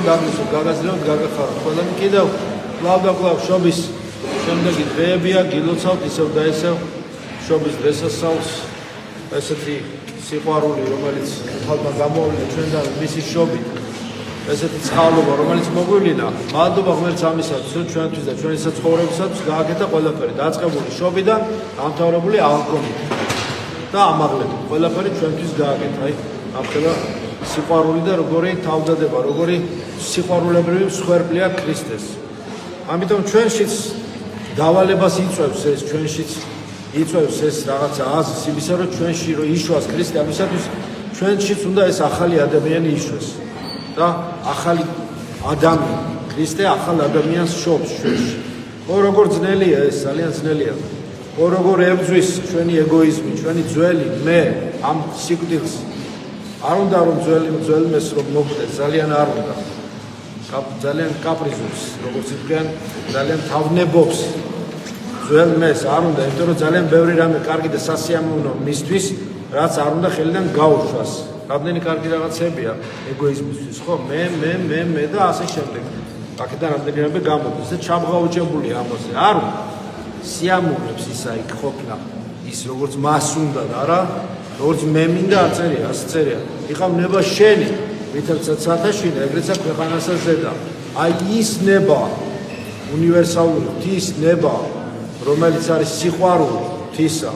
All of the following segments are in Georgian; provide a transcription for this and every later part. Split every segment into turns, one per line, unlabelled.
გაგაზრდოთ, გაგახარავთ. ყველანი კიდევ კლავ შობის შემდეგი დღეებია, გილოცავთ ისევ და ისევ შობის დღესასწაულს, ესეთი სიყვარული, რომელიც ხალხმა გამოვიდა ჩვენთან მისი შობით, ესეთი წყალობა, რომელიც მოგვივლინა, მადლობა ღმერთს ამისათვის, ჩვენთვის და ჩვენი საცხოვრებისათვის გააკეთა ყველაფერი, დაწყებული შობიდან, დამთავრებული აღგონით და ამაღლებით. ყველაფერი ჩვენთვის გააკეთა, აი, ახლა სიყვარული და როგორი თავდადება, როგორი სიყვარულებრივი მსხვერპლია ქრისტეს. ამიტომ ჩვენშიც დავალებას იწვევს ეს, ჩვენშიც იწვევს ეს რაღაცა აზრს იმისა, რომ ჩვენში რომ იშვას ქრისტე, ამისათვის ჩვენშიც უნდა ეს ახალი ადამიანი იშვას და ახალი ადამიანი, ქრისტე ახალ ადამიანს შობს ჩვენში. ხო, როგორ ძნელია ეს, ძალიან ძნელია. ხო, როგორ ებძვის ჩვენი ეგოიზმი, ჩვენი ძველი მე ამ სიკვდილს. არ უნდა რომ ძველმეს რომ მოგვდეს, ძალიან არ უნდა. ძალიან კაპრიზობს, როგორც თქვენ, ძალიან თავნებობს. ძველმეს არ უნდა, იმიტომ რომ ძალიან ბევრი რამე კარგი და სასიამოვნო მისთვის, რაც არ უნდა ხელიდან გაუშვას. რამდენი კარგი რაღაცებია ეგოიზმისთვის, ხო? მე და ასე შემდეგ. აქედან რამდენი რამე გამოდის და ჩამღაუჭებულია ამაზე. არ უნდა. სიამოვნებს ისა იქ ყოფნა, ის როგორც მას უნდა და არა როგორც მე მინდა არ წერია, ასე წერია. იყავ ნება შენი, ვითარცა ცათაშინა, ეგრეცა ქვეყანასა ზედა. აი ის ნება, უნივერსალური ღვთის ნება, რომელიც არის სიყვარული ღვთისა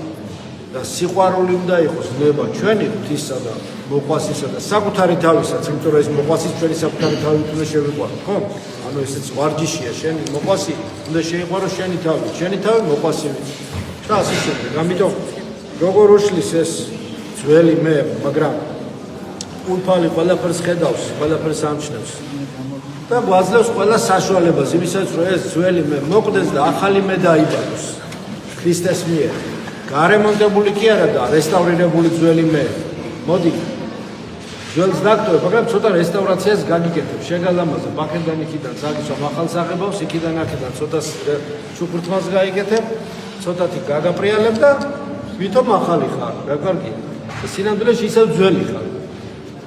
და სიყვარული უნდა იყოს ნება ჩვენი ღვთისა და მოყვასისა და საკუთარი თავისაც, იმიტომ რომ ეს მოყვასის ჩვენი საკუთარი თავით უნდა შევიყვარო, ხო? ანუ ესეც ვარჯიშია, შენი მოყვასი უნდა შეიყვარო შენი თავით, შენი თავი მოყვასი და ასე შემდეგ. ამიტომ როგორ უშლის ეს ძველი მე, მაგრამ ულფალი ყველაფერს ხედავს, ყველაფერს ამჩნევს და გვაძლევს ყველა საშუალებას იმისაც, რომ ეს ძველი მე მოკვდეს და ახალი მე დაიბადოს ქრისტეს მიერ. გარემონტებული კი არა და რესტავრირებული ძველი მე. მოდი ძველს დაგტოვებ, მაგრამ ცოტა რესტავრაციას გაგიკეთებ, შეგალამაზებ, აქედან იქიდან ზაგისვამ ახალ საღებავს, იქიდან აქედან ცოტა ჩუქურთმას გაიგეთებ, ცოტათი გაგაპრიალებ და ვითომ ახალი ხარ, რა კარგია. სინამდვილეში ისევ ძველი ხარ.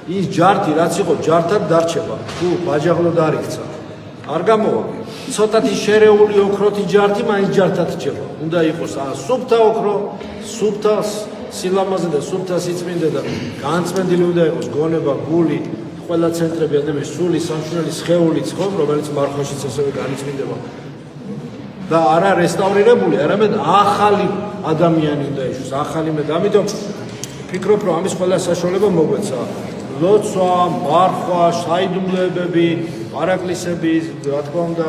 ის ჯართი რაც იყო ჯართად დარჩება, თუ ბაჯაღლო დარიქცა. არ გამოვა. ცოტათი შერეული ოქროთი ჯართი მაინც ჯართად რჩება. უნდა იყოს სუფთა ოქრო, სუფთა სილამაზე და სუფთა სიწმინდე და განწმენდილი უნდა იყოს გონება, გული, ყველა ცენტრები ადამიანის სული, სამშვილელი სხეულიც, ხო, რომელიც მარხვაშიც ასევე განიწმინდება. და არა რესტავრირებული, არამედ ახალი ადამიანი უნდა იშვას, ახალი მე. ამიტომ ფიქრობ, რომ ამის ყველა საშუალება მოგვეცა. ლოცვა, მარხვა, საიდუმლოებები, პარაკლისები, რა თქმა უნდა,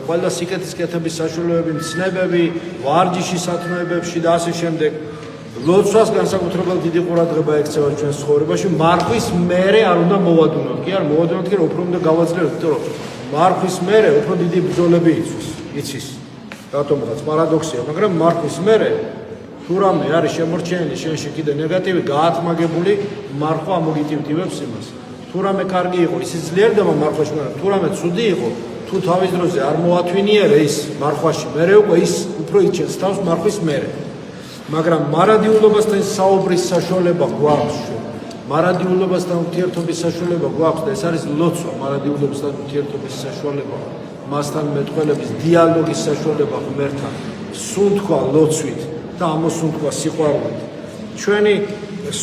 ყველა სიკეთის კეთების საშუალებები, მცნებები, ვარჯიში სათნოებებში და ასე შემდეგ. ლოცვას განსაკუთრებულად დიდი ყურადღება ექცევა ჩვენს ცხოვრებაში. მარხვის მერე არ უნდა მოვადუნოთ, კი არ მოვადუნოთ, კი უფრო უნდა გავაძლიეროთ, იმიტომ რომ მარხვის მერე უფრო დიდი ბრძოლები იცის. რატომღაც პარადოქსია, მაგრამ მარხვის მერე თუ რამე არის შემორჩენილი შენში კიდე ნეგატივი გაათმაგებული, მარხვა ამოგიტივტივებს იმას. თუ რამე კარგი იყო, ისიც ძლიერდება მარხვაში, მაგრამ თუ რამე ცუდი იყო, თუ თავის დროზე არ მოათვინიერე ის მარხვაში, მერე უკვე ის უფრო იჩენს თავს მარხვის მერე. მაგრამ მარადიულობასთან საუბრის საშუალება გვაქვს. მარადიულობასთან ურთიერთობის საშუალება გვაქვს და ეს არის ლოცვა, მარადიულობასთან ურთიერთობის საშუალება, მასთან მეტყველების დიალოგის საშუალება ღმერთთან, სუნთქვა ლოცვით და ამოსუნთქვა სიყვარულით. ჩვენი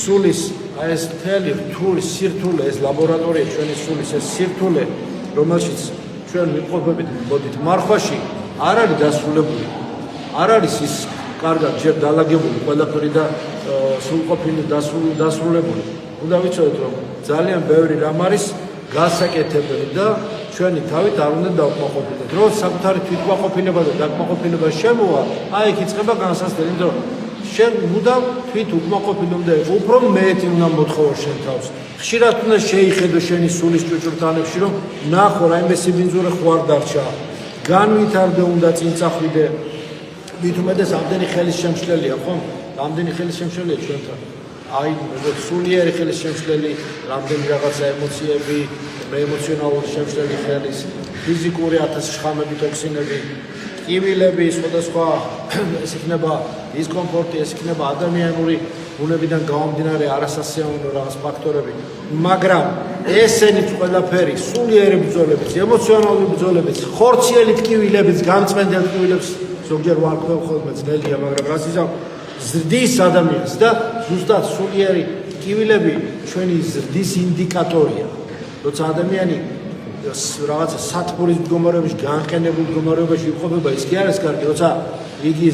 სულის ეს მთელი რთული სირთულე, ეს ლაბორატორია ჩვენი სულის ეს სირთულე, რომელშიც ჩვენ ვიმყოფებით, მოდით მარხვაში არ არის დასრულებული. არ არის ის კარგად ჯერ დალაგებული ყველაფერი და სრულყოფილი დასრულებული. უნდა ვიცოდეთ, რომ ძალიან ბევრი რამ არის გასაკეთებელი და ჩვენი თავით არ უნდა დავკმაყოფილდეთ. როცა საკუთარი თვითკმაყოფილება და დაკმაყოფილება შემოვა, აი იქ იწყება განსასწრებელი, იმიტომ რომ შენ მუდამ თვით უკმაყოფილი უნდა იყო, უფრო მეტი უნდა მოთხოვო შენ თავს. ხშირად უნდა შეიხედო შენი სულის ჭუჭურთანებში, რომ ნახო რაიმე სიბინძურე ხო არ დარჩა. განვითარდე უნდა წინ წახვიდე. მით უმეტეს ამდენი ხელის შემშლელია, ხო? ამდენი ხელის შემშლელია ჩვენთან. აი, სულიერი ხელის შემშლელი, რამდენი რაღაცა ემოციები, ემოციონალური შემშლელი ხელის, ფიზიკური 1000 შხამები, ტოქსინები, ტკივილები, სხვადასხვა ეს იქნება დისკომფორტი, ეს იქნება ადამიანური ბუნებიდან გამომდინარე არასასიამოვნო რაღაც ფაქტორები. მაგრამ ესენიც ყველაფერი სულიერი ბრძოლებიც, ემოციონალური ბრძოლებიც, ხორციელი ტკივილებიც, გამწმენდელ ტკივილებს ზოგჯერ ვარქვევ ხოლმე ძნელია, მაგრამ რაც იზამ ზრდის ადამიანს და ზუსტად სულიერი ტკივილები ჩვენი ზრდის ინდიკატორია. როცა ადამიანი რაღაცა სათბურის მდგომარეობაში, განყენებულ მდგომარეობაში იმყოფება, ის კი არის კარგი, როცა იგი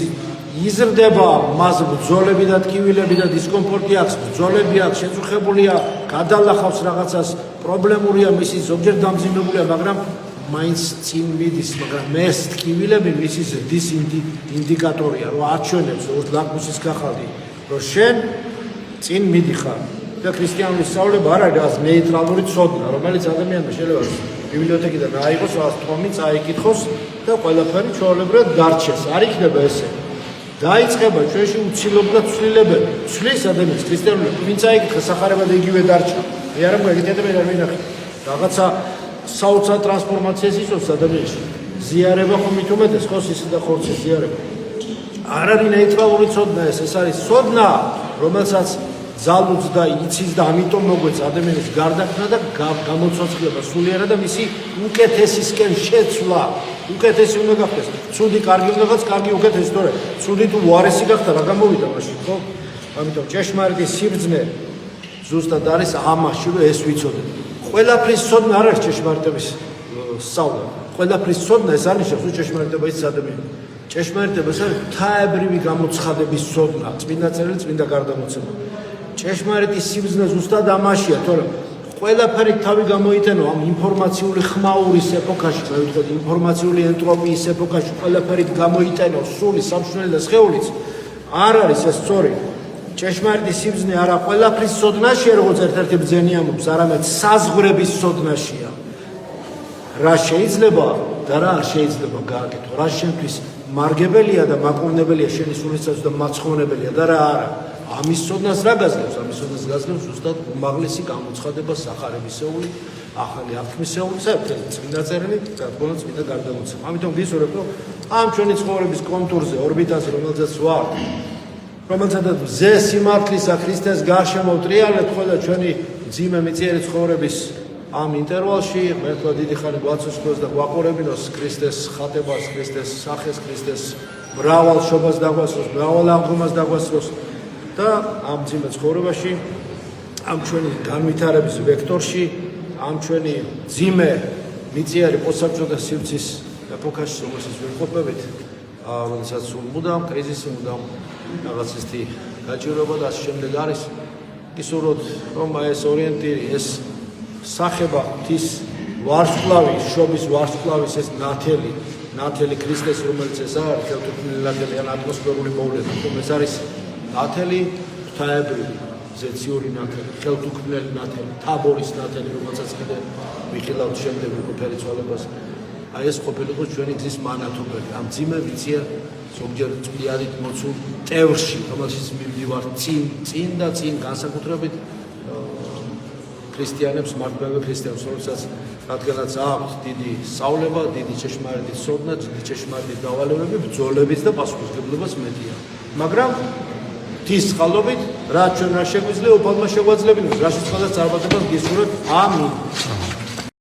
იზრდება, მას ბრძოლები და ტკივილები და დისკომფორტი აქვს, ბრძოლები აქვს, შეწუხებულია, გადალახავს რაღაცას, პრობლემურია მისი, ზოგჯერ დამძიმებულია, მაგრამ მაინც წინ მიდის, მაგრამ ეს ტკივილები მისი ზრდის ინდიკატორია, რომ აჩვენებს, როგორც ლაკმუსის კახალდი, რომ შენ წინ მიდიხარ. და ქრისტიანული სწავლება არ არის რაღაც ნეიტრალური ცოდნა, რომელიც ადამიანმა შეიძლება ბიბლიოთეკიდან აიღოს, რაღაც ტომი წაიკითხოს და ყველაფერი ჩვეულებრივად დარჩეს. არ იქნება ესე. დაიწყება ჩვენში უცილობლად ცვლილებელი. ცვლის ადამიანს ქრისტიანული ვინც აიკითხა სახარება და იგივე დარჩა. მე არ ამბობ ეგეთი ადამიანი არ ვინახე. რაღაცა საოცარ ტრანსფორმაციას იწვევს ადამიანში. ზიარება ხომ მით უმეტეს ხო სისი და ხორცის ზიარება. არ არის ნეიტრალური ცოდნა ეს არის ცოდნა, რომელსაც ძალუძს და იცის და ამიტომ მოგვეც ადამიანის გარდაქმნა და გამოცოცხლება სულიერად და მისი უკეთესისკენ შეცვლა. უკეთესი უნდა გახდეს. ცუდი კარგი უნდა გახდეს, კარგი უკეთესი, თორე ცუდი თუ უარესი გახდა რა გამოვიდა მაშინ, ხო? ამიტომ ჭეშმარიტი სიბრძნე ზუსტად არის ამაში, რომ ეს ვიცოდეთ. ყველაფრის ცოდნა არ არის ჭეშმარიტების სწავლა. ყველაფრის ცოდნა ეს არნიშნავს, რომ ჭეშმარიტება ის ადამიანი. ჭეშმარიტება ეს არის თაებრივი გამოცხადების ცოდნა, წმინდა წერილი, წმინდა გარდამოცემა. ჭეშმარიტი სიბრძნე ზუსტად ამაშია, თორემ ყველაფერი თავი გამოიტანო ამ ინფორმაციული ხმაურის ეპოქაში, მე ვიტყოდი ინფორმაციული ენტროპიის ეპოქაში ყველაფერი გამოიტანო სული, სამშნელი და სხეულიც არ არის ეს სწორი. ჭეშმარიტი სიბრძნე არა ყველაფრის ცოდნაშია, როგორც ერთ-ერთი ბრძენი ამბობს, არამედ საზღვრების ცოდნაშია. რა შეიძლება და რა არ შეიძლება გააკეთო, რა შენთვის მარგებელია და მაკურნებელია შენი სულისათვის და მაცხოვნებელია და რა არა. ამის ცოდნას რა გაზრდებს? ამის ცოდნას გაზრდებს ზუსტად უმაღლესი გამოცხადება სახარებისეული, ახალი აღთქმისეული, საერთოდ წმინდა წერილი, თქო წმინდა გარდამოცემა. ამიტომ ვისურვებ, რომ ამ ჩვენი ცხოვრების კონტურზე, ორბიტაზე, რომელზეც ვართ, რომელსაც ზე სიმართლისა ქრისტეს გარშემო ვტრიალეთ ყველა ჩვენი ძიმე მიწიერი ცხოვრების ამ ინტერვალში, მე თქვა დიდი ხანი გვაცოცხლოს და გვაყურებინოს ქრისტეს ხატებას, ქრისტეს სახეს, ქრისტეს მრავალ შობას დაგვასწროს, მრავალ აღდგომას დაგვასწროს. და ამ ძიმე ცხოვრებაში, ამ ჩვენი განვითარების ვექტორში, ამ ჩვენი ძიმე მიწიერი პოსტსაბჭოთა და სივრცის ეპოქაში, რომელსაც ვიმყოფებით, რომელსაც მუდამ კრიზისი, მუდამ რაღაც ისეთი გაჭირვება და ასე შემდეგ არის, ისურვოთ, რომ ეს ორიენტირი, ეს სახება, ღვთის ვარსკვლავი, შობის ვარსკვლავის ეს ნათელი ქრისტეს, რომელიც ეს არის, ხელთუქმნელი ნათელი ან ატმოსფერული მოვლენა, რომ ეს არის ნათელი, ღვთაებრივი, ზეციური ნათელი, ხელთუქმნელი ნათელი, თაბორის ნათელი, რომელსაც კიდე ვიხილავთ შემდეგ ყოფილი ცვალებას. აი ეს ყოფილიყო ჩვენი გზის მანათობელი, ამ ძიმე ვიცია ზოგჯერ წვიარით მოცულ ტევრში, რომელშიც მივდივარ წინ და წინ განსაკუთრებით ქრისტიანებს, მართლმადიდებლ ქრისტიანებს, რომელსაც რადგანაც აქვთ დიდი სწავლება, დიდი ჭეშმარიტი ცოდნა, დიდი ჭეშმარიტი დავალებები, ბრძოლებიც და პასუხისმგებლობას მეტია. მაგრამ ღვთის წყალობით, რაც ჩვენ არ შეგვიძლია, უფალმა შეგვაძლებინოს, რაშიც ხალხს წარმატებას გისურვებთ. ამინ.